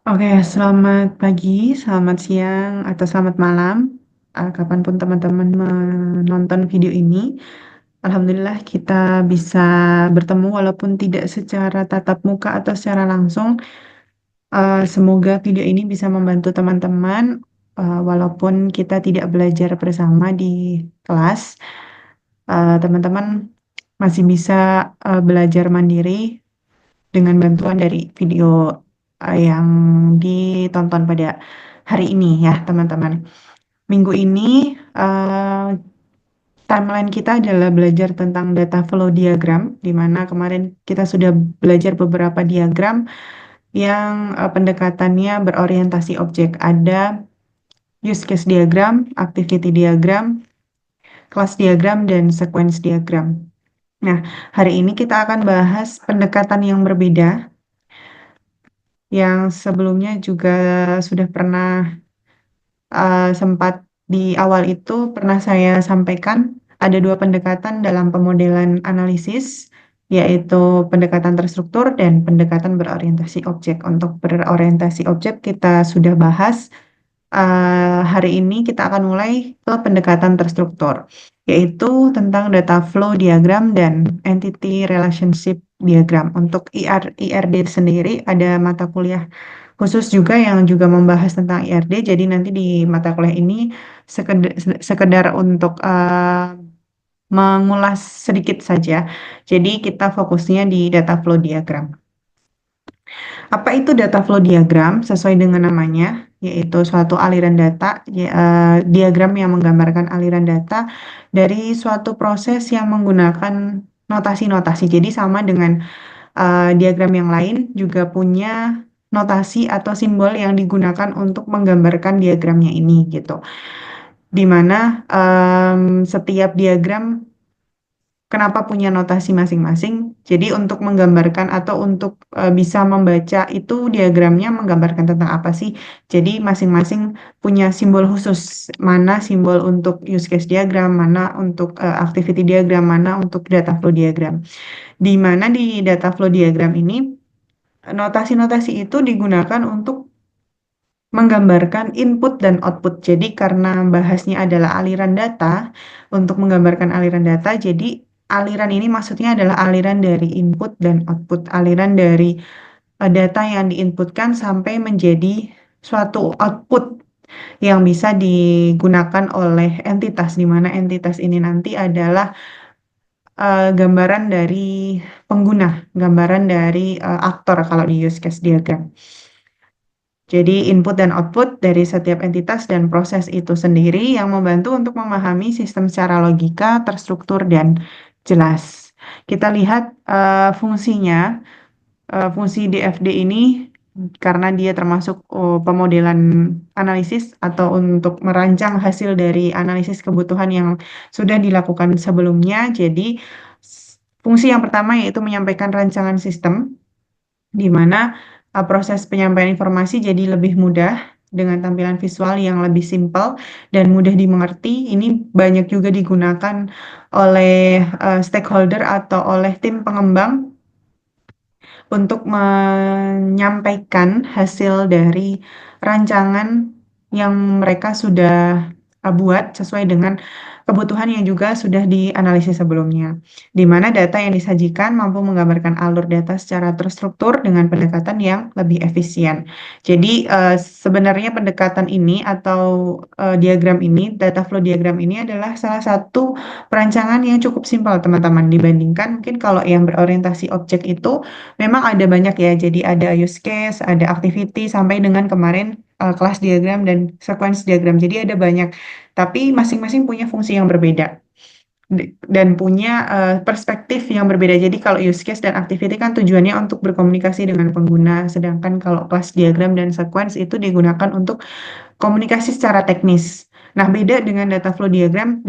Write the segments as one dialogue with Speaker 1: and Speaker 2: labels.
Speaker 1: Oke, selamat pagi, selamat siang, atau selamat malam, kapanpun teman-teman menonton video ini. Alhamdulillah kita bisa bertemu walaupun tidak secara tatap muka atau secara langsung. Semoga video ini bisa membantu teman-teman, walaupun kita tidak belajar bersama di kelas. Teman-teman masih bisa belajar mandiri dengan bantuan dari video yang ditonton pada hari ini ya teman-teman. Minggu ini eh, timeline kita adalah belajar tentang data flow diagram, di mana kemarin kita sudah belajar beberapa diagram yang pendekatannya berorientasi objek. Ada use case diagram, activity diagram, class diagram, dan sequence diagram. Nah, hari ini kita akan bahas pendekatan yang berbeda yang sebelumnya juga sudah pernah sempat di awal itu pernah saya sampaikan ada dua pendekatan dalam pemodelan analisis, yaitu pendekatan terstruktur dan pendekatan berorientasi objek. Untuk berorientasi objek kita sudah bahas. Hari ini kita akan mulai ke pendekatan terstruktur, yaitu tentang data flow diagram dan entity relationship diagram. Untuk IRD sendiri ada mata kuliah khusus juga yang juga membahas tentang IRD. Jadi nanti di mata kuliah ini sekedar, sekedar untuk mengulas sedikit saja. Jadi kita fokusnya di data flow diagram. Apa itu data flow diagram? Sesuai dengan namanya, yaitu suatu aliran data, diagram yang menggambarkan aliran data dari suatu proses yang menggunakan notasi-notasi. Jadi sama dengan diagram yang lain juga punya notasi atau simbol yang digunakan untuk menggambarkan diagramnya ini gitu. Di mana setiap diagram kenapa punya notasi masing-masing? Jadi untuk menggambarkan atau untuk bisa membaca itu diagramnya menggambarkan tentang apa sih? Jadi masing-masing punya simbol khusus. Mana simbol untuk use case diagram, mana untuk activity diagram, mana untuk data flow diagram. Di mana di data flow diagram ini notasi-notasi itu digunakan untuk menggambarkan input dan output. Jadi karena bahasnya adalah aliran data, untuk menggambarkan aliran data, jadi aliran ini maksudnya adalah aliran dari input dan output, aliran dari data yang diinputkan sampai menjadi suatu output yang bisa digunakan oleh entitas, di mana entitas ini nanti adalah gambaran dari pengguna, gambaran dari aktor kalau di use case diagram. Jadi input dan output dari setiap entitas dan proses itu sendiri yang membantu untuk memahami sistem secara logika, terstruktur, dan jelas. Kita lihat fungsinya, fungsi DFD ini karena dia termasuk pemodelan analisis atau untuk merancang hasil dari analisis kebutuhan yang sudah dilakukan sebelumnya. Jadi fungsi yang pertama yaitu menyampaikan rancangan sistem di mana proses penyampaian informasi jadi lebih mudah dengan tampilan visual yang lebih simpel dan mudah dimengerti. Ini banyak juga digunakan oleh stakeholder atau oleh tim pengembang untuk menyampaikan hasil dari rancangan yang mereka sudah buat sesuai dengan kebutuhan yang juga sudah dianalisis sebelumnya, di mana data yang disajikan mampu menggambarkan alur data secara terstruktur dengan pendekatan yang lebih efisien. Jadi sebenarnya pendekatan ini atau diagram ini, data flow diagram ini adalah salah satu perancangan yang cukup simpel teman-teman dibandingkan mungkin kalau yang berorientasi objek itu memang ada banyak ya. Jadi ada use case, ada activity sampai dengan kemarin kelas diagram dan sequence diagram. Jadi ada banyak, tapi masing-masing punya fungsi yang berbeda dan punya perspektif yang berbeda. Jadi kalau use case dan activity kan tujuannya untuk berkomunikasi dengan pengguna, sedangkan kalau kelas diagram dan sequence itu digunakan untuk komunikasi secara teknis. Nah, beda dengan data flow diagram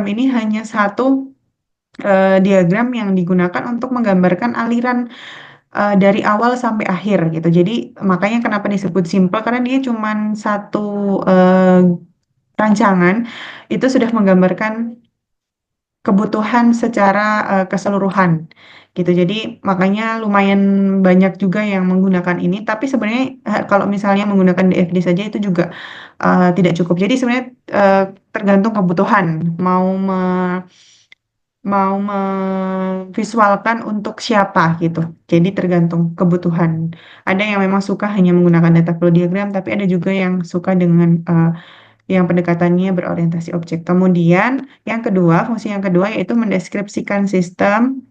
Speaker 1: ini hanya satu diagram yang digunakan untuk menggambarkan aliran dari awal sampai akhir gitu. Jadi makanya kenapa disebut simple karena dia cuma satu rancangan itu sudah menggambarkan kebutuhan secara keseluruhan gitu. Jadi makanya lumayan banyak juga yang menggunakan ini. Tapi sebenarnya kalau misalnya menggunakan DFD saja itu juga tidak cukup. Jadi sebenarnya eh, tergantung kebutuhan. Mau mau memvisualkan untuk siapa gitu. Jadi tergantung kebutuhan. Ada yang memang suka hanya menggunakan data flow diagram, tapi ada juga yang suka dengan yang pendekatannya berorientasi objek. Kemudian yang kedua, fungsi yang kedua yaitu mendeskripsikan sistem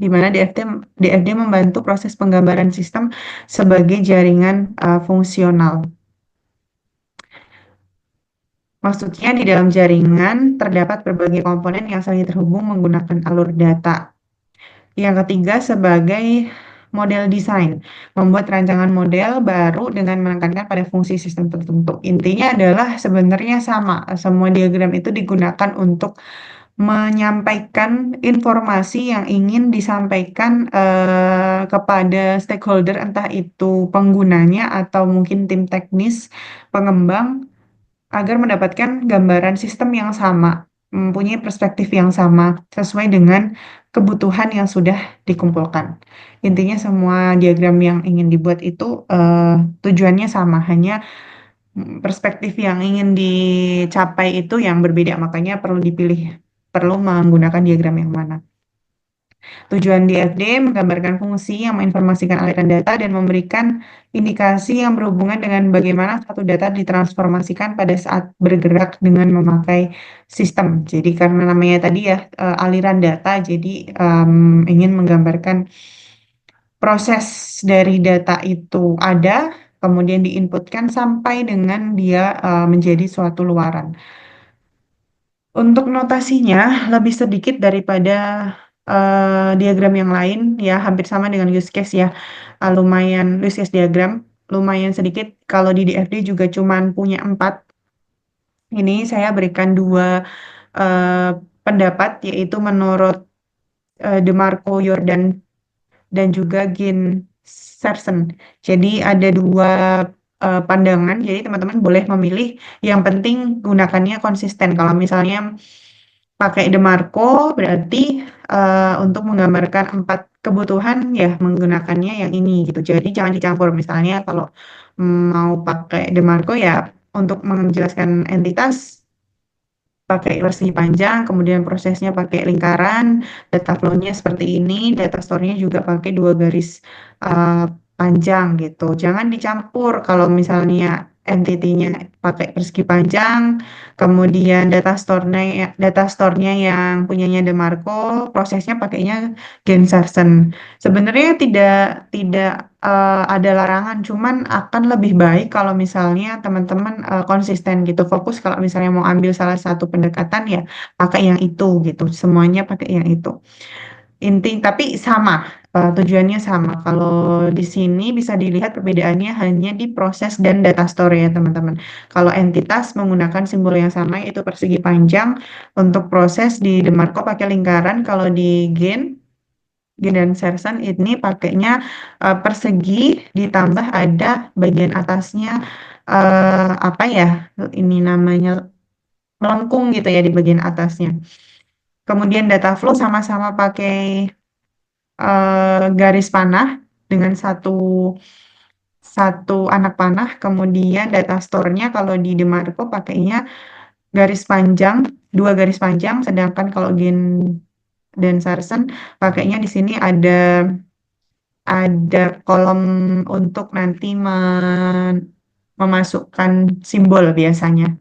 Speaker 1: di mana DFD membantu proses penggambaran sistem sebagai jaringan fungsional. Maksudnya di dalam jaringan terdapat berbagai komponen yang saling terhubung menggunakan alur data. Yang ketiga sebagai model desain, membuat rancangan model baru dengan menekankan pada fungsi sistem tertentu. Intinya adalah sebenarnya sama, semua diagram itu digunakan untuk menyampaikan informasi yang ingin disampaikan kepada stakeholder, entah itu penggunanya atau mungkin tim teknis, pengembang, agar mendapatkan gambaran sistem yang sama, mempunyai perspektif yang sama, sesuai dengan kebutuhan yang sudah dikumpulkan. Intinya semua diagram yang ingin dibuat itu tujuannya sama, hanya perspektif yang ingin dicapai itu yang berbeda, makanya perlu dipilih, perlu menggunakan diagram yang mana. Tujuan DFD menggambarkan fungsi yang menginformasikan aliran data dan memberikan indikasi yang berhubungan dengan bagaimana satu data ditransformasikan pada saat bergerak dengan memakai sistem. Jadi karena namanya tadi ya aliran data, jadi ingin menggambarkan proses dari data itu ada, kemudian diinputkan sampai dengan dia menjadi suatu luaran. Untuk notasinya lebih sedikit daripada diagram yang lain ya, hampir sama dengan use case ya. Lumayan use case diagram lumayan sedikit. Kalau di DFD juga cuman punya 4. Ini saya berikan 2 eh, pendapat yaitu menurut DeMarco Jordan dan juga Gin Sersen. Jadi ada 2 pandangan. Jadi teman-teman boleh memilih. Yang penting gunakannya konsisten. Kalau misalnya pakai DeMarco berarti untuk menggambarkan 4 kebutuhan ya menggunakannya yang ini gitu. Jadi jangan dicampur. Misalnya kalau mau pakai DeMarco ya untuk menjelaskan entitas pakai persegi panjang, kemudian prosesnya pakai lingkaran, data flow-nya seperti ini, data store-nya juga pakai 2 garis uh, panjang gitu. Jangan dicampur kalau misalnya entity-nya pakai persegi panjang, kemudian data store-nya yang punyanya DeMarco, prosesnya pakainya Gensarsen. Sebenarnya tidak ada larangan, cuman akan lebih baik kalau misalnya teman-teman konsisten gitu, fokus kalau misalnya mau ambil salah satu pendekatan ya pakai yang itu gitu, semuanya pakai yang itu. Tapi sama, tujuannya sama. Kalau di sini bisa dilihat perbedaannya hanya di proses dan data store ya teman-teman. Kalau entitas menggunakan simbol yang sama yaitu persegi panjang, untuk proses di DeMarco pakai lingkaran, kalau di Gen dan Sersan ini pakainya persegi ditambah ada bagian atasnya apa ya ini namanya melengkung gitu ya di bagian atasnya. Kemudian data flow sama-sama pakai garis panah dengan satu satu anak panah. Kemudian data store-nya kalau di DeMarco pakainya garis panjang, 2 garis panjang, sedangkan kalau Gen dan Sarsen pakainya di sini ada kolom untuk nanti memasukkan simbol biasanya.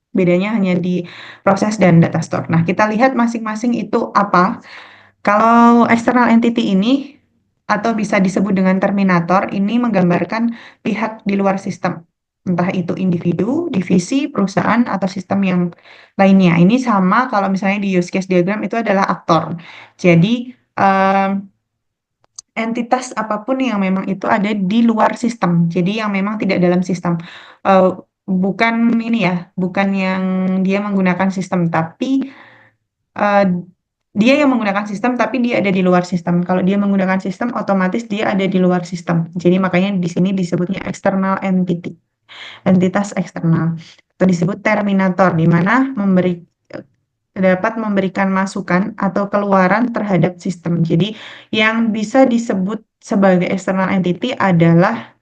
Speaker 1: Bedanya hanya di proses dan data store. Nah, kita lihat masing-masing itu apa. Kalau external entity ini atau bisa disebut dengan terminator, ini menggambarkan pihak di luar sistem. Entah itu individu, divisi, perusahaan, atau sistem yang lainnya. Ini sama kalau misalnya di use case diagram itu adalah aktor. Jadi, entitas apapun yang memang itu ada di luar sistem. Jadi yang memang tidak dalam sistem. Eh, bukan ini ya, bukan yang dia menggunakan sistem, tapi eh, dia yang menggunakan sistem, tapi dia ada di luar sistem. Kalau dia menggunakan sistem, otomatis dia ada di luar sistem. Jadi makanya di sini disebutnya external entity, entitas eksternal. Atau disebut terminator, di mana memberi dapat memberikan masukan atau keluaran terhadap sistem. Jadi yang bisa disebut sebagai external entity adalah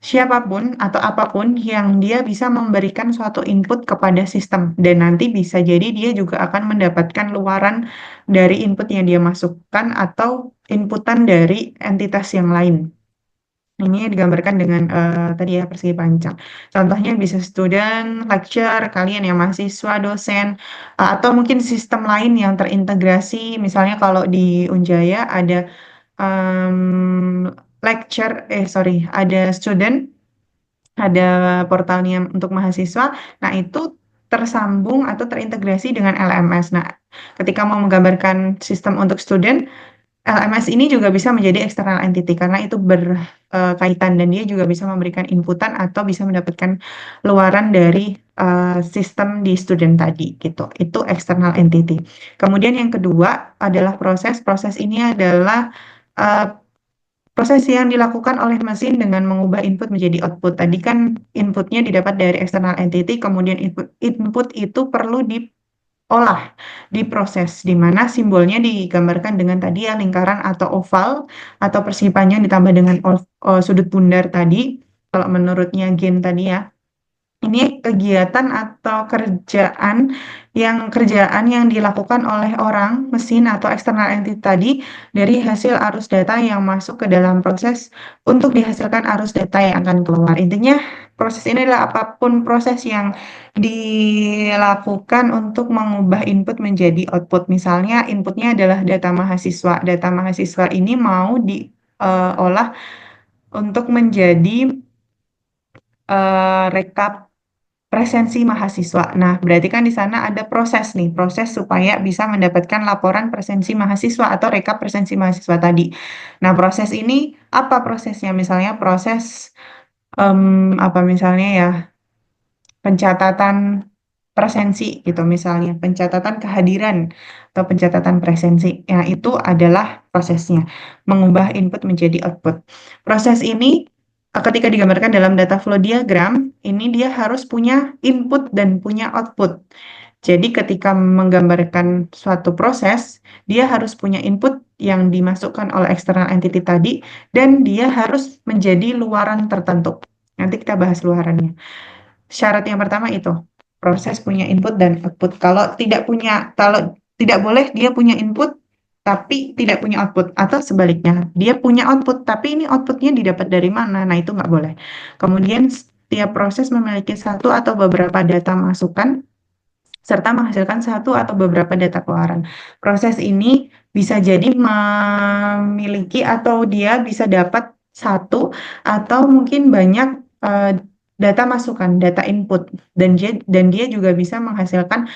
Speaker 1: siapapun atau apapun yang dia bisa memberikan suatu input kepada sistem dan nanti bisa jadi dia juga akan mendapatkan luaran dari input yang dia masukkan atau inputan dari entitas yang lain. Ini digambarkan dengan tadi ya persegi panjang. Contohnya bisa student, lecture, kalian yang mahasiswa, dosen, atau mungkin sistem lain yang terintegrasi. Misalnya kalau di Unjaya ada ada student, ada portalnya untuk mahasiswa. Nah, itu tersambung atau terintegrasi dengan LMS. Nah, ketika mau menggambarkan sistem untuk student, LMS ini juga bisa menjadi external entity karena itu berkaitan dan dia juga bisa memberikan inputan atau bisa mendapatkan luaran dari sistem di student tadi gitu. Itu external entity. Kemudian yang kedua adalah proses. Proses ini adalah eh, proses yang dilakukan oleh mesin dengan mengubah input menjadi output. Tadi kan inputnya didapat dari external entity, kemudian input itu perlu diolah, diproses, di mana simbolnya digambarkan dengan tadi ya lingkaran atau oval atau persegi panjang ditambah dengan sudut bundar tadi. Kalau menurutnya Gen tadi ya. Ini kegiatan atau kerjaan yang dilakukan oleh orang, mesin atau eksternal entity tadi dari hasil arus data yang masuk ke dalam proses untuk dihasilkan arus data yang akan keluar. Intinya proses ini adalah apapun proses yang dilakukan untuk mengubah input menjadi output. Misalnya inputnya adalah data mahasiswa. Data mahasiswa ini mau diolah untuk menjadi rekap presensi mahasiswa. Nah, berarti kan di sana ada proses nih, proses supaya bisa mendapatkan laporan presensi mahasiswa atau rekap presensi mahasiswa tadi. Nah, proses ini apa prosesnya? Misalnya proses apa misalnya ya pencatatan presensi gitu misalnya, pencatatan kehadiran atau pencatatan presensi. Nah, itu adalah prosesnya, mengubah input menjadi output. Proses ini ketika digambarkan dalam data flow diagram, ini dia harus punya input dan punya output. Jadi ketika menggambarkan suatu proses, dia harus punya input yang dimasukkan oleh external entity tadi, dan dia harus menjadi luaran tertentu. Nanti kita bahas luarannya. Syarat yang pertama itu, proses punya input dan output. Kalau tidak boleh dia punya input, tapi tidak punya output. Atau sebaliknya, dia punya output, tapi ini outputnya didapat dari mana? Nah, itu nggak boleh. Kemudian, setiap proses memiliki satu atau beberapa data masukan, serta menghasilkan satu atau beberapa data keluaran. Proses ini bisa jadi memiliki atau dia bisa dapat satu atau mungkin banyak eh, data masukan, data input, dan dia juga bisa menghasilkan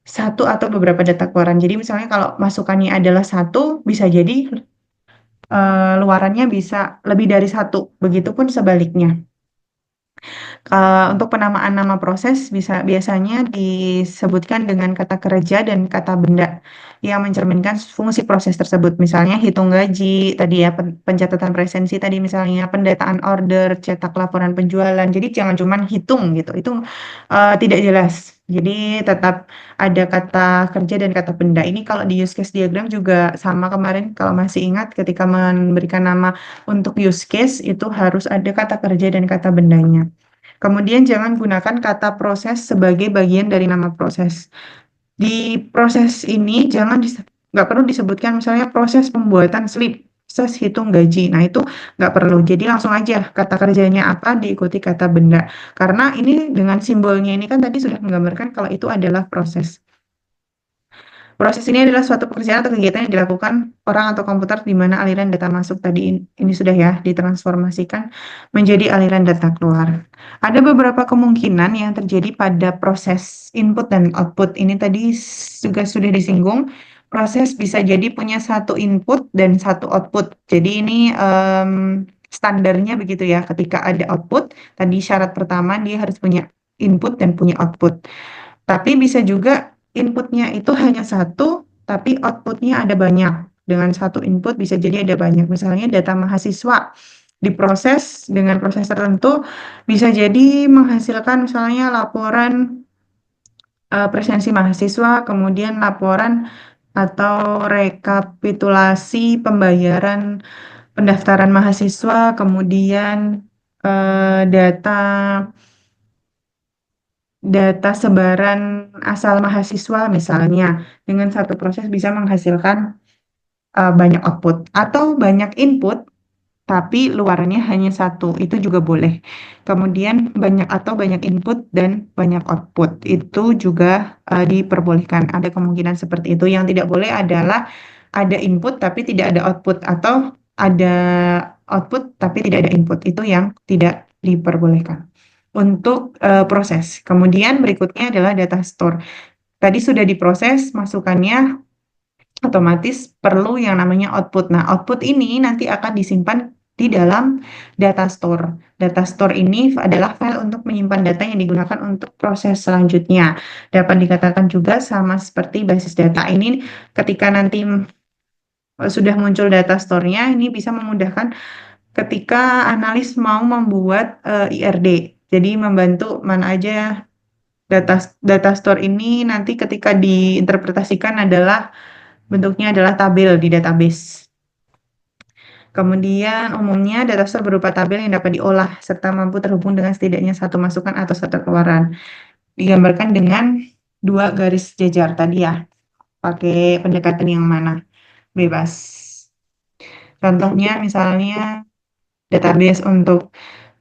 Speaker 1: satu atau beberapa data keluaran. Jadi misalnya kalau masukannya adalah satu, bisa jadi luarannya bisa lebih dari satu. Begitupun sebaliknya. Untuk penamaan nama proses biasanya disebutkan dengan kata kerja dan kata benda yang mencerminkan fungsi proses tersebut. Misalnya hitung gaji, tadi ya pencatatan presensi tadi misalnya pendataan order, cetak laporan penjualan. Jadi jangan cuma hitung gitu. Itu tidak jelas. Jadi tetap ada kata kerja dan kata benda. Ini kalau di use case diagram juga sama kemarin kalau masih ingat ketika memberikan nama untuk use case itu harus ada kata kerja dan kata bendanya. Kemudian jangan gunakan kata proses sebagai bagian dari nama proses. Di proses ini nggak perlu disebutkan misalnya proses pembuatan slip, proses hitung gaji. Nah itu nggak perlu. Jadi langsung aja kata kerjanya apa diikuti kata benda. Karena ini dengan simbolnya ini kan tadi sudah menggambarkan kalau itu adalah proses. Proses ini adalah suatu pekerjaan atau kegiatan yang dilakukan orang atau komputer di mana aliran data masuk tadi ini sudah ya ditransformasikan menjadi aliran data keluar. Ada beberapa kemungkinan yang terjadi pada proses input dan output. Ini tadi juga sudah disinggung. Proses bisa jadi punya satu input dan satu output. Jadi ini standarnya begitu ya. Ketika ada output, tadi syarat pertama dia harus punya input dan punya output. Tapi bisa juga inputnya itu hanya satu, tapi outputnya ada banyak. Dengan satu input bisa jadi ada banyak. Misalnya data mahasiswa diproses dengan proses tertentu bisa jadi menghasilkan misalnya laporan presensi mahasiswa, kemudian laporan atau rekapitulasi pembayaran pendaftaran mahasiswa, kemudian data data sebaran asal mahasiswa misalnya, dengan satu proses bisa menghasilkan banyak output atau banyak input tapi luarannya hanya satu, itu juga boleh. Kemudian banyak input dan banyak output, itu juga diperbolehkan. Ada kemungkinan seperti itu. Yang tidak boleh adalah ada input tapi tidak ada output, atau ada output tapi tidak ada input. Itu yang tidak diperbolehkan untuk proses. Kemudian berikutnya adalah data store. Tadi sudah diproses masukannya, otomatis perlu yang namanya output. Nah, output ini nanti akan disimpan di dalam data store. Data store ini adalah file untuk menyimpan data yang digunakan untuk proses selanjutnya. Dapat dikatakan juga sama seperti basis data. Ini ketika nanti sudah muncul data store-nya, ini bisa memudahkan ketika analis mau membuat IRD. Jadi membantu mana aja data data store ini nanti ketika diinterpretasikan adalah bentuknya adalah tabel di database. Kemudian umumnya data store berupa tabel yang dapat diolah serta mampu terhubung dengan setidaknya satu masukan atau satu keluaran. Digambarkan dengan dua garis jejar tadi ya. Pakai pendekatan yang mana? Bebas. Contohnya misalnya database untuk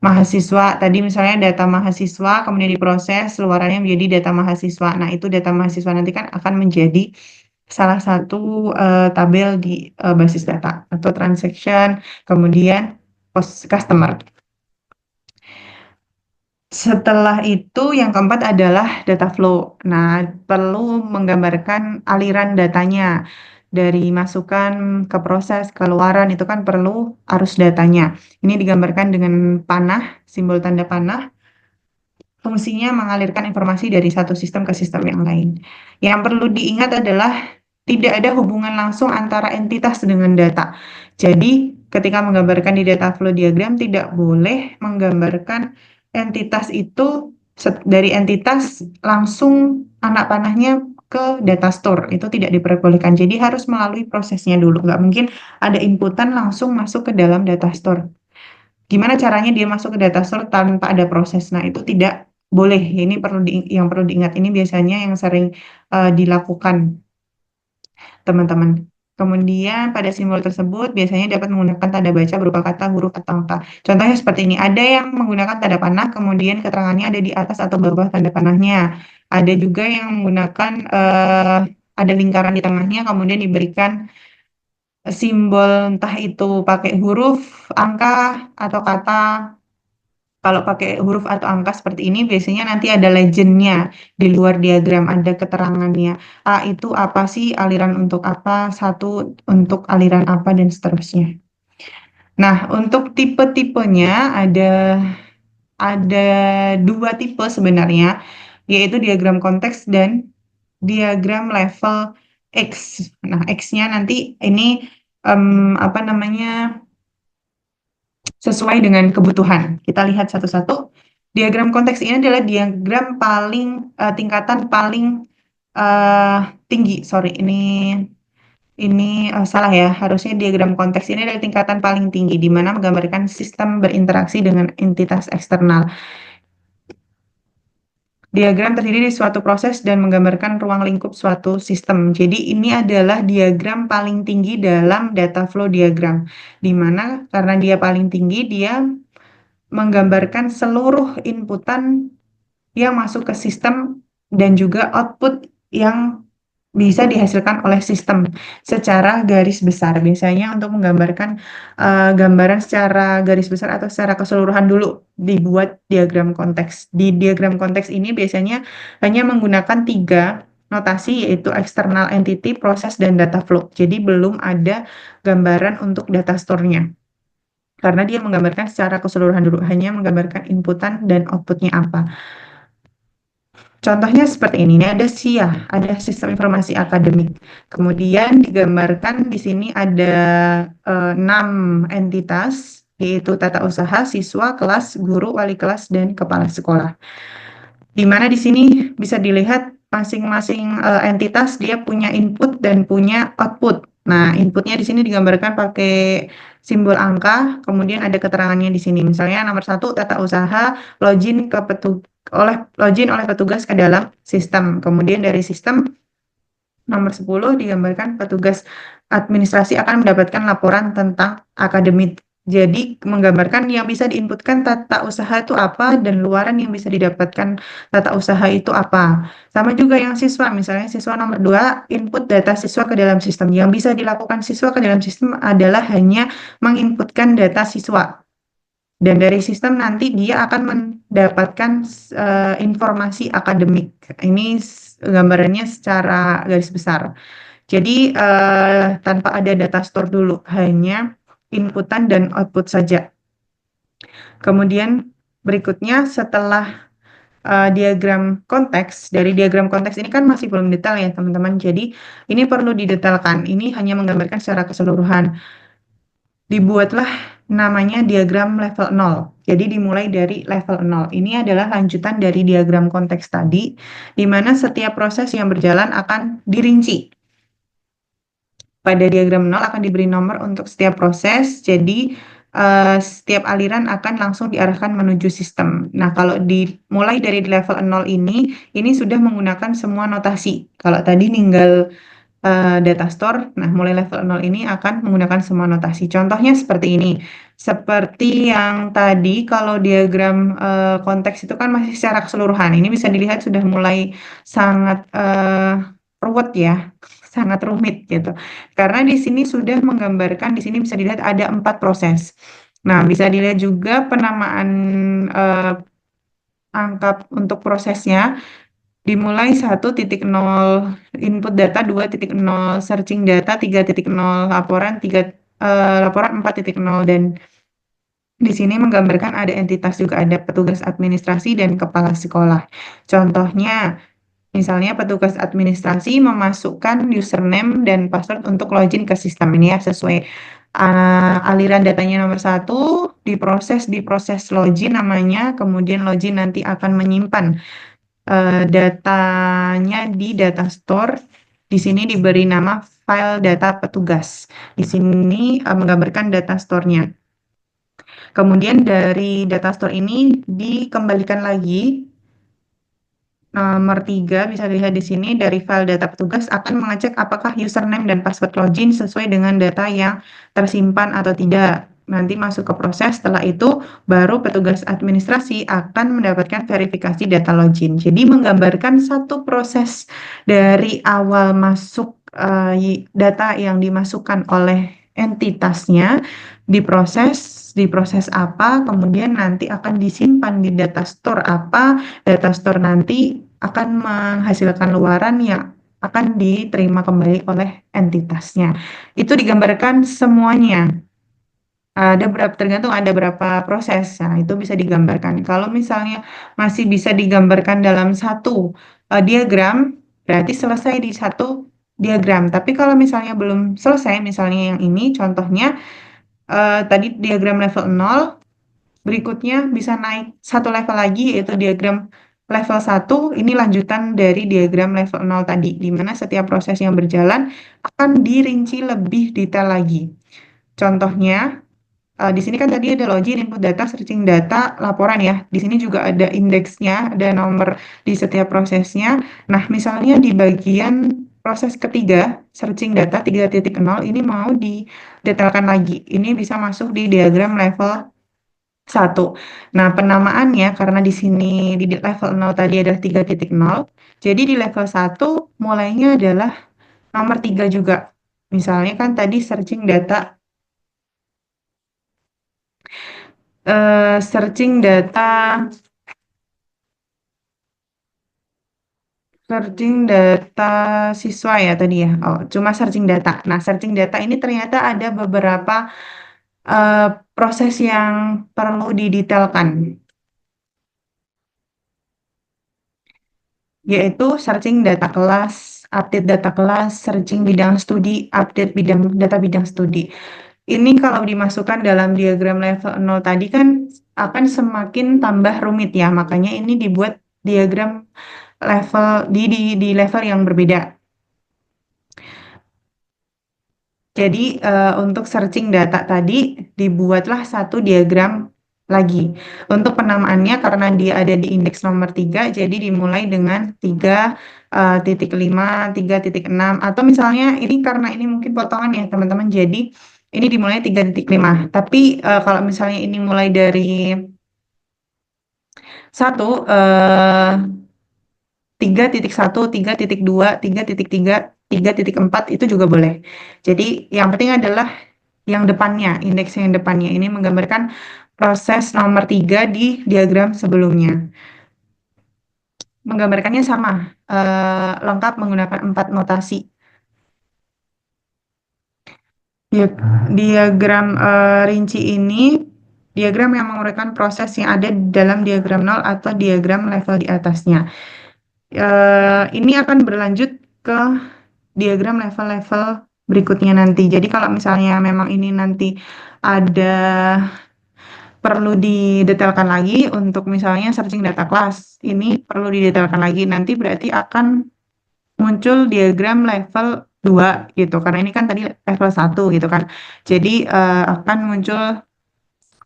Speaker 1: mahasiswa. Tadi misalnya data mahasiswa kemudian diproses, keluarannya menjadi data mahasiswa. Nah, itu data mahasiswa nanti kan akan menjadi salah satu tabel di basis data atau transaction, kemudian customer. Setelah itu yang keempat adalah data flow. Nah, perlu menggambarkan aliran datanya dari masukan ke proses, keluaran itu kan perlu arus datanya. Ini digambarkan dengan panah, simbol tanda panah. Fungsinya mengalirkan informasi dari satu sistem ke sistem yang lain. Yang perlu diingat adalah tidak ada hubungan langsung antara entitas dengan data. Jadi, ketika menggambarkan di data flow diagram, tidak boleh menggambarkan entitas itu dari entitas langsung anak panahnya ke data store. Itu tidak diperbolehkan. Jadi, harus melalui prosesnya dulu. Nggak mungkin ada inputan langsung masuk ke dalam data store. Gimana caranya dia masuk ke data store tanpa ada proses? Nah, itu tidak boleh. Ini yang perlu diingat. Ini biasanya yang sering dilakukan teman-teman. Kemudian pada simbol tersebut biasanya dapat menggunakan tanda baca berupa kata, huruf, atau angka. Contohnya seperti ini. Ada yang menggunakan tanda panah, kemudian keterangannya ada di atas atau bawah tanda panahnya. Ada juga yang menggunakan ada lingkaran di tengahnya, kemudian diberikan simbol entah itu pakai huruf, angka, atau kata. Kalau pakai huruf atau angka seperti ini, biasanya nanti ada legendnya di luar diagram, ada keterangannya. A itu apa sih, aliran untuk apa, satu untuk aliran apa, dan seterusnya. Nah, untuk tipe-tipenya ada dua tipe sebenarnya, yaitu diagram konteks dan diagram level X. Nah, X-nya nanti ini apa namanya, sesuai dengan kebutuhan. Kita lihat satu-satu. Diagram konteks ini adalah diagram tingkatan paling eh, tinggi. Sorry, ini salah ya. Harusnya diagram konteks ini adalah tingkatan paling tinggi, di mana menggambarkan sistem berinteraksi dengan entitas eksternal. Diagram terdiri dari suatu proses dan menggambarkan ruang lingkup suatu sistem. Jadi ini adalah diagram paling tinggi dalam data flow diagram, di mana karena dia paling tinggi, dia menggambarkan seluruh inputan yang masuk ke sistem dan juga output yang bisa dihasilkan oleh sistem secara garis besar. Biasanya untuk menggambarkan gambaran secara garis besar atau secara keseluruhan dulu dibuat diagram konteks. Di diagram konteks ini biasanya hanya menggunakan tiga notasi, yaitu external entity, proses, dan data flow. Jadi belum ada gambaran untuk data store-nya. Karena dia menggambarkan secara keseluruhan dulu, hanya menggambarkan inputan dan outputnya apa. Contohnya seperti ini ada SIA, ada sistem informasi akademik. Kemudian digambarkan di sini ada 6 entitas, yaitu tata usaha, siswa, kelas, guru, wali kelas, dan kepala sekolah. Di mana di sini bisa dilihat masing-masing entitas dia punya input dan punya output. Nah, inputnya di sini digambarkan pakai simbol angka, kemudian ada keterangannya di sini. Misalnya nomor satu, tata usaha login oleh petugas ke dalam sistem. Kemudian dari sistem nomor 10 digambarkan petugas administrasi akan mendapatkan laporan tentang akademik. Jadi menggambarkan yang bisa diinputkan tata usaha itu apa dan luaran yang bisa didapatkan tata usaha itu apa. Sama juga yang siswa, misalnya siswa nomor 2 input data siswa ke dalam sistem. Yang bisa dilakukan siswa ke dalam sistem adalah hanya menginputkan data siswa. Dan dari sistem nanti dia akan mendapatkan informasi akademik. Ini gambarannya secara garis besar. Jadi tanpa ada data store dulu, hanya inputan dan output saja. Kemudian berikutnya setelah diagram konteks, dari diagram konteks ini kan masih belum detail ya teman-teman. Jadi ini perlu didetailkan. Ini hanya menggambarkan secara keseluruhan. Dibuatlah namanya diagram level 0. Jadi dimulai dari level 0. Ini adalah lanjutan dari diagram konteks tadi, di mana setiap proses yang berjalan akan dirinci. Pada diagram 0 akan diberi nomor untuk setiap proses, jadi setiap aliran akan langsung diarahkan menuju sistem. Nah, kalau dimulai dari level 0 ini sudah menggunakan semua notasi. Kalau tadi tinggal data store. Nah, mulai level 0 ini akan menggunakan semua notasi. Contohnya seperti ini. Seperti yang tadi, kalau diagram konteks itu kan masih secara keseluruhan. Ini bisa dilihat sudah mulai sangat ruwet ya, sangat rumit gitu. Karena di sini sudah menggambarkan, di sini bisa dilihat ada 4 proses. Nah, bisa dilihat juga penamaan angka untuk prosesnya. Dimulai 1.0 input data, 2.0 searching data, 3.0 laporan, 4.0 dan di sini menggambarkan ada entitas juga, ada petugas administrasi dan kepala sekolah. Contohnya, misalnya petugas administrasi memasukkan username dan password untuk login ke sistem ini ya sesuai aliran datanya nomor 1, diproses login namanya, kemudian login nanti akan menyimpan datanya di data store. Di sini diberi nama file data petugas. Di sini menggambarkan data store-nya. Kemudian dari data store ini dikembalikan lagi. Nomor 3 bisa dilihat di sini dari file data petugas akan mengecek apakah username dan password login sesuai dengan data yang tersimpan atau tidak. Nanti masuk ke proses, setelah itu baru petugas administrasi akan mendapatkan verifikasi data login. Jadi menggambarkan satu proses dari awal masuk data yang dimasukkan oleh entitasnya, diproses apa, kemudian nanti akan disimpan di data store apa, data store nanti akan menghasilkan luaran yang akan diterima kembali oleh entitasnya. Itu digambarkan semuanya. Tergantung ada berapa proses. Nah, itu bisa digambarkan. Kalau misalnya masih bisa digambarkan dalam satu diagram, berarti selesai di satu diagram. Tapi kalau misalnya belum selesai, misalnya yang ini contohnya tadi diagram level 0, berikutnya bisa naik satu level lagi yaitu diagram level 1. Ini lanjutan dari diagram level 0 tadi, di mana setiap proses yang berjalan akan dirinci lebih detail lagi. Contohnya, di sini kan tadi ada login, input data, searching data, laporan ya. Di sini juga ada indeksnya, ada nomor di setiap prosesnya. Nah, misalnya di bagian proses ketiga, searching data 3.0, ini mau didetailkan lagi. Ini bisa masuk di diagram level 1. Nah, penamaannya karena di sini di level 0 tadi adalah 3.0, jadi di level 1 mulainya adalah nomor 3 juga. Misalnya kan tadi searching data siswa ya tadi ya. Oh, cuma searching data. Nah, searching data ini ternyata ada beberapa eh, proses yang perlu didetailkan, yaitu searching data kelas, update data kelas, searching bidang studi, update data bidang studi. Ini kalau dimasukkan dalam diagram level 0 tadi kan akan semakin tambah rumit ya, makanya ini dibuat diagram level di level yang berbeda. Jadi untuk searching data tadi dibuatlah satu diagram lagi. Untuk penamaannya karena dia ada di indeks nomor 3, jadi dimulai dengan 3,5, 3,6, atau misalnya ini karena ini mungkin potongan ya teman-teman, jadi ini dimulai 3,5. Tapi kalau misalnya ini mulai dari satu, 3,1, 3,2, 3,3, 3,4 itu juga boleh. Jadi yang penting adalah yang depannya, indeks yang depannya ini menggambarkan proses nomor 3 di diagram sebelumnya. Menggambarkannya sama, lengkap menggunakan 4 notasi. Diagram rinci ini diagram yang menguraikan proses yang ada dalam diagram nol atau diagram level di atasnya. Ini akan berlanjut ke diagram level-level berikutnya nanti. Jadi kalau misalnya memang ini nanti ada perlu didetailkan lagi untuk misalnya searching data kelas, ini perlu didetailkan lagi. Nanti berarti akan muncul diagram level 2 gitu. Karena ini kan tadi level 1 gitu kan. Jadi akan muncul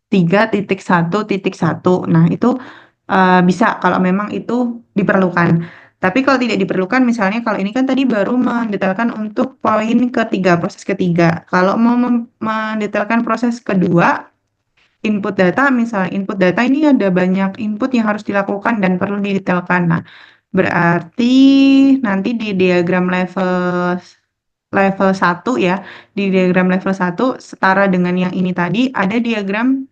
Speaker 1: 3,1,1. Nah, itu bisa kalau memang itu diperlukan. Tapi kalau tidak diperlukan, misalnya kalau ini kan tadi baru mendetailkan untuk poin ketiga, proses ketiga. Kalau mau mendetailkan proses kedua, input data, misalnya input data ini ada banyak input yang harus dilakukan dan perlu didetailkan. Nah, berarti nanti di diagram level level 1 ya, di diagram level 1 setara dengan yang ini tadi, ada diagram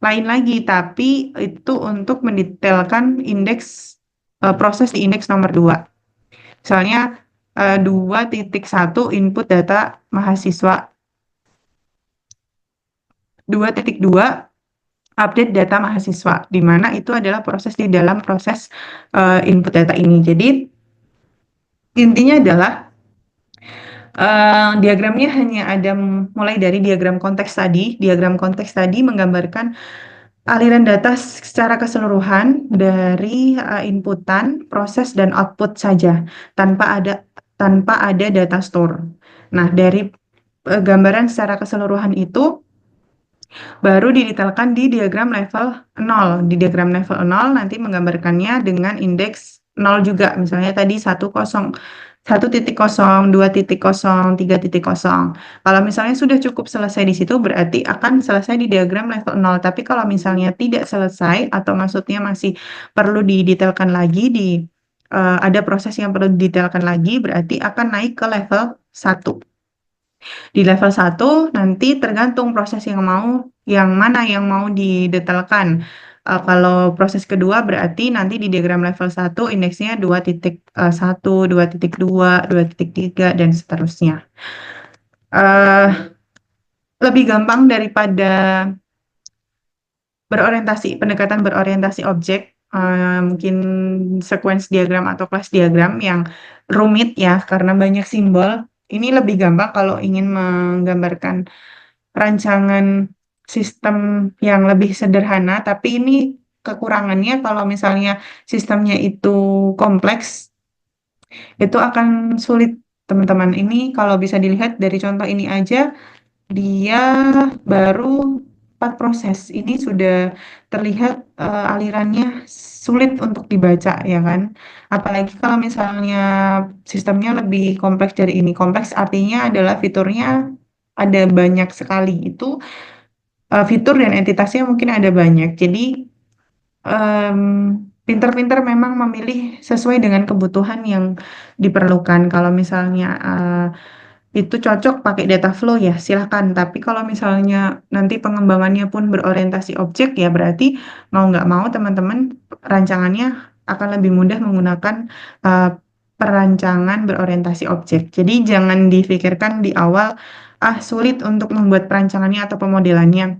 Speaker 1: lain lagi, tapi itu untuk mendetailkan indeks proses di indeks nomor 2. Misalnya 2,1 input data mahasiswa, 2,2 update data mahasiswa, di mana itu adalah proses di dalam proses input data ini. Jadi intinya adalah diagramnya hanya ada mulai dari diagram konteks tadi. Diagram konteks tadi menggambarkan aliran data secara keseluruhan dari inputan, proses, dan output saja, tanpa ada data store. Nah, dari gambaran secara keseluruhan itu baru didetailkan di diagram level 0. Di diagram level 0 nanti menggambarkannya dengan indeks 0 juga. Misalnya tadi 1,0, 2,0, 3,0. Kalau misalnya sudah cukup selesai di situ berarti akan selesai di diagram level 0. Tapi kalau misalnya tidak selesai atau maksudnya masih perlu didetailkan lagi ada proses yang perlu didetailkan lagi berarti akan naik ke level 1. Di level 1 nanti tergantung proses yang mana yang mau didetailkan. Kalau proses kedua berarti nanti di diagram level 1 indeksnya 2,1, 2,2, 2,3 dan seterusnya. Lebih gampang daripada pendekatan berorientasi objek, mungkin sequence diagram atau class diagram yang rumit ya karena banyak simbol. Ini lebih gampang kalau ingin menggambarkan rancangan sistem yang lebih sederhana, tapi ini kekurangannya kalau misalnya sistemnya itu kompleks, itu akan sulit teman-teman. Ini kalau bisa dilihat dari contoh ini aja, dia baru 4 proses. Ini sudah terlihat alirannya sulit untuk dibaca ya kan. Apalagi kalau misalnya sistemnya lebih kompleks dari ini. Kompleks artinya adalah fiturnya ada banyak sekali. Itu fitur dan entitasnya mungkin ada banyak. Jadi em, pinter-pinter memang memilih sesuai dengan kebutuhan yang diperlukan. Kalau misalnya itu cocok pakai data flow ya silahkan. Tapi kalau misalnya nanti pengembangannya pun berorientasi objek ya berarti mau nggak mau teman-teman rancangannya akan lebih mudah menggunakan eh, perancangan berorientasi objek. Jadi jangan difikirkan di awal sulit untuk membuat perancangannya atau pemodelannya.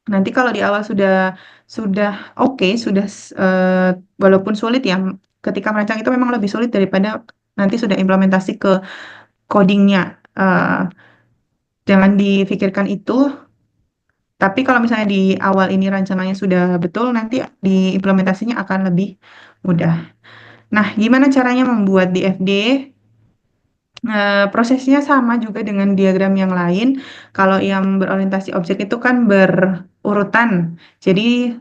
Speaker 1: Nanti kalau di awal sudah oke, eh, walaupun sulit ya, ketika merancang itu memang lebih sulit daripada nanti sudah implementasi ke codingnya. Eh, jangan difikirkan itu, tapi kalau misalnya di awal ini rancangannya sudah betul, nanti di implementasinya akan lebih mudah. Nah, gimana caranya membuat DFD? Prosesnya sama juga dengan diagram yang lain. Kalau yang berorientasi objek itu kan berurutan. Jadi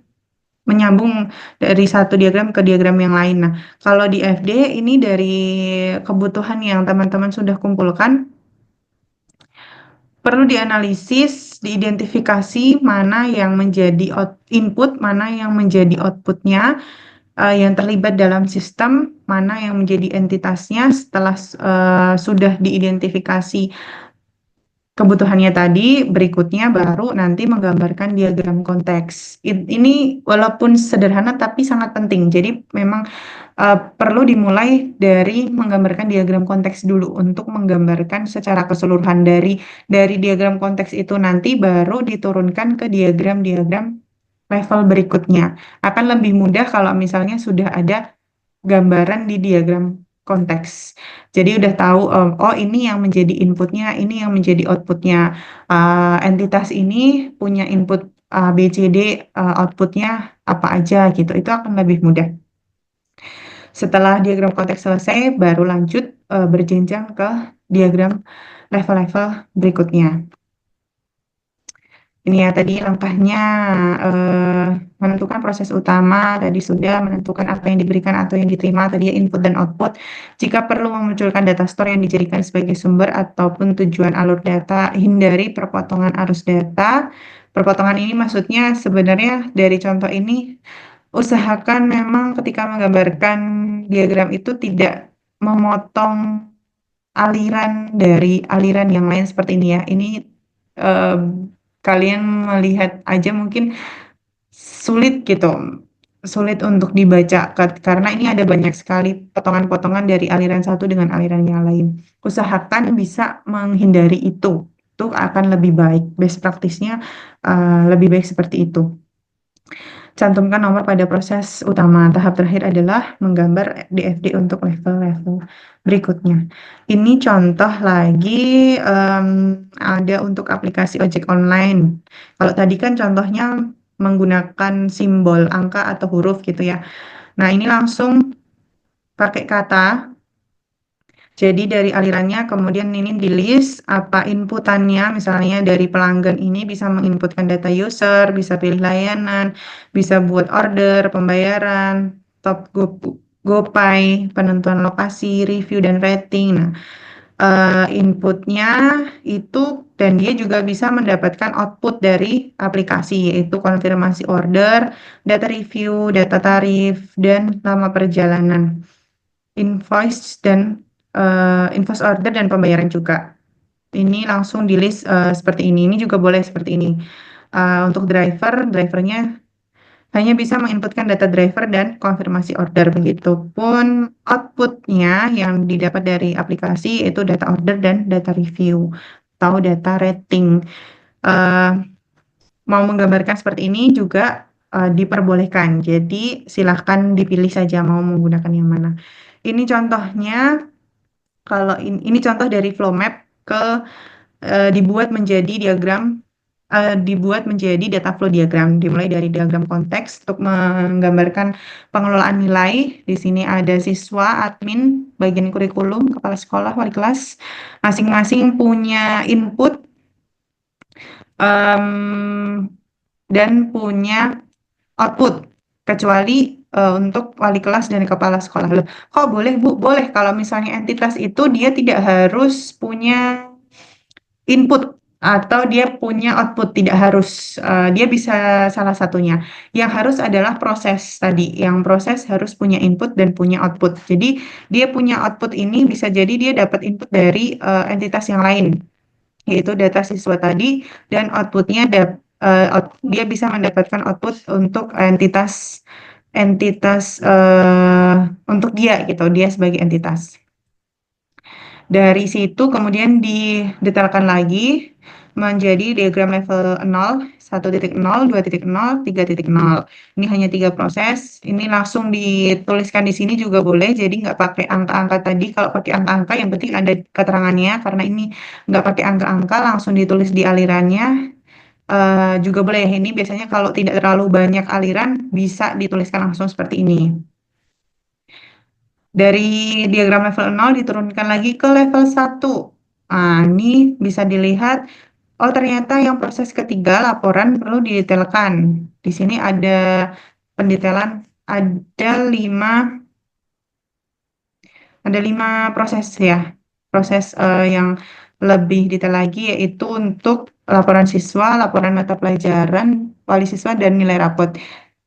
Speaker 1: menyambung dari satu diagram ke diagram yang lain. Nah, kalau di FD ini dari kebutuhan yang teman-teman sudah kumpulkan, perlu dianalisis, diidentifikasi mana yang menjadi input, mana yang menjadi outputnya, yang terlibat dalam sistem, mana yang menjadi entitasnya setelah sudah diidentifikasi kebutuhannya tadi, berikutnya baru nanti menggambarkan diagram konteks. Ini walaupun sederhana tapi sangat penting. Jadi memang perlu dimulai dari menggambarkan diagram konteks dulu untuk menggambarkan secara keseluruhan dari diagram konteks itu nanti baru diturunkan ke diagram-diagram level berikutnya. Akan lebih mudah kalau misalnya sudah ada gambaran di diagram konteks. Jadi udah tahu, oh ini yang menjadi inputnya, ini yang menjadi outputnya. Entitas ini punya input A, B, C, D, outputnya apa aja gitu. Itu akan lebih mudah. Setelah diagram konteks selesai, baru lanjut berjenjang ke diagram level-level berikutnya. Ini ya tadi langkahnya, eh, menentukan proses utama, tadi sudah menentukan apa yang diberikan atau yang diterima, tadi ya input dan output. Jika perlu memunculkan data store yang dijadikan sebagai sumber ataupun tujuan alur data, hindari perpotongan arus data. Perpotongan ini maksudnya sebenarnya dari contoh ini, usahakan memang ketika menggambarkan diagram itu tidak memotong aliran dari aliran yang lain seperti ini ya. Ini eh, kalian melihat aja mungkin sulit gitu, sulit untuk dibaca karena ini ada banyak sekali potongan-potongan dari aliran satu dengan aliran yang lain. Usahakan bisa menghindari itu. Itu akan lebih baik. Best practice-nya lebih baik seperti itu. Cantumkan nomor pada proses utama. Tahap terakhir adalah menggambar DFD untuk level-level berikutnya. Ini contoh lagi, em, ada untuk aplikasi ojek online. Kalau tadi kan contohnya menggunakan simbol, angka atau huruf gitu ya. Nah, ini langsung pakai kata. Jadi dari alirannya kemudian ini di list apa inputannya, misalnya dari pelanggan ini bisa menginputkan data user, bisa pilih layanan, bisa buat order, pembayaran, top GoPay, penentuan lokasi, review dan rating. Nah, inputnya itu dan dia juga bisa mendapatkan output dari aplikasi yaitu konfirmasi order, data review, data tarif, dan lama perjalanan, invoice dan invoice order dan pembayaran juga. Ini langsung di list seperti ini. Ini juga boleh seperti ini. Untuk drivernya hanya bisa menginputkan data driver dan konfirmasi order. Begitupun outputnya yang didapat dari aplikasi itu data order dan data review atau data rating. Eh, Mau menggambarkan seperti ini juga diperbolehkan. Jadi silahkan dipilih saja mau menggunakan yang mana. Ini contohnya, kalau ini contoh dari flow map ke dibuat menjadi diagram, dibuat menjadi data flow diagram, dimulai dari diagram konteks untuk menggambarkan pengelolaan nilai. Di sini ada siswa, admin, bagian kurikulum, kepala sekolah, wali kelas, masing-masing punya input em, dan punya output, kecuali untuk wali kelas dan kepala sekolah. Loh, kok boleh Bu? Boleh kalau misalnya entitas itu dia tidak harus punya input atau dia punya output, tidak harus, dia bisa salah satunya. Yang harus adalah proses tadi, yang proses harus punya input dan punya output. Jadi dia punya output ini bisa jadi dia dapat input dari entitas yang lain, yaitu data siswa tadi, dan outputnya dia bisa mendapatkan output untuk entitas entitas untuk dia gitu, dia sebagai entitas. Dari situ kemudian didetailkan lagi menjadi diagram level 0, 1.0, 2.0, 3.0. Ini hanya 3 proses. Ini langsung dituliskan di sini juga boleh. Jadi nggak pakai angka-angka tadi. Kalau pakai angka-angka yang penting ada keterangannya. Karena ini nggak pakai angka-angka, langsung ditulis di alirannya. Juga boleh. Ini biasanya kalau tidak terlalu banyak aliran bisa dituliskan langsung seperti ini. Dari diagram level 0 diturunkan lagi ke level 1. Nah, ini bisa dilihat, oh ternyata yang proses ketiga laporan perlu didetailkan. Di sini ada pendetailan, ada lima ada 5 proses ya. Proses yang lebih detail lagi yaitu untuk laporan siswa, laporan mata pelajaran, wali siswa, dan nilai rapot.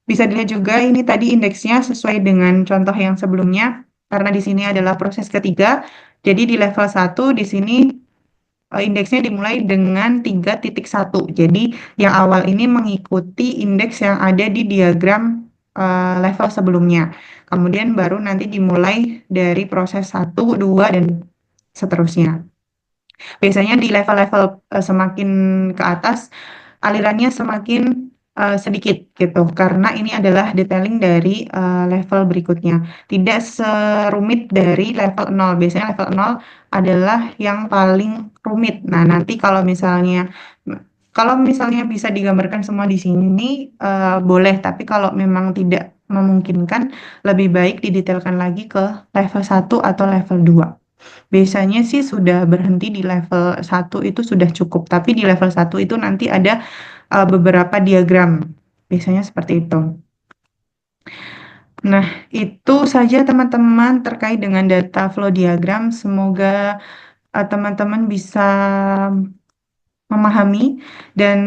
Speaker 1: Bisa dilihat juga ini tadi indeksnya sesuai dengan contoh yang sebelumnya, karena di sini adalah proses ketiga. Jadi di level 1 di sini indeksnya dimulai dengan 3,1. Jadi yang awal ini mengikuti indeks yang ada di diagram level sebelumnya. Kemudian baru nanti dimulai dari proses 1, 2, dan seterusnya. Biasanya di level-level semakin ke atas, alirannya semakin sedikit gitu, karena ini adalah detailing dari level berikutnya. Tidak serumit dari level 0. Biasanya level 0 adalah yang paling rumit. Nah, nanti kalau misalnya bisa digambarkan semua di sini boleh, tapi kalau memang tidak memungkinkan, lebih baik didetailkan lagi ke level 1 atau level 2. Biasanya sih sudah berhenti di level 1 itu sudah cukup, tapi di level 1 itu nanti ada beberapa diagram. Biasanya seperti itu. Nah, itu saja teman-teman terkait dengan data flow diagram. Semoga teman-teman bisa memahami, dan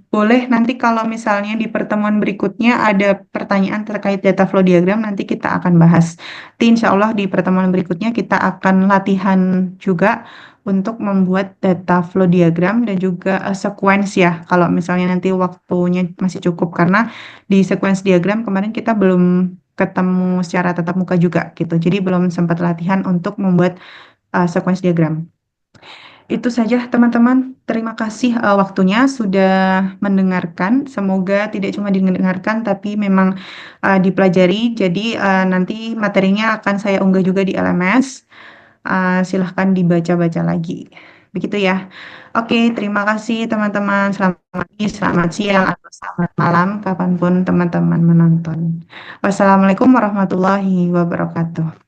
Speaker 1: boleh nanti kalau misalnya di pertemuan berikutnya ada pertanyaan terkait data flow diagram, nanti kita akan bahas. Nanti insya Allah di pertemuan berikutnya kita akan latihan juga untuk membuat data flow diagram dan juga sequence ya, kalau misalnya nanti waktunya masih cukup, karena di sequence diagram kemarin kita belum ketemu secara tatap muka juga gitu, jadi belum sempat latihan untuk membuat sequence diagram. Itu saja teman-teman. Terima kasih waktunya sudah mendengarkan. Semoga tidak cuma didengarkan tapi memang dipelajari. Jadi nanti materinya akan saya unggah juga di LMS. Silahkan dibaca-baca lagi. Begitu ya. Oke, terima kasih teman-teman. Selamat pagi, selamat siang, atau selamat malam, kapanpun teman-teman menonton. Wassalamualaikum warahmatullahi wabarakatuh.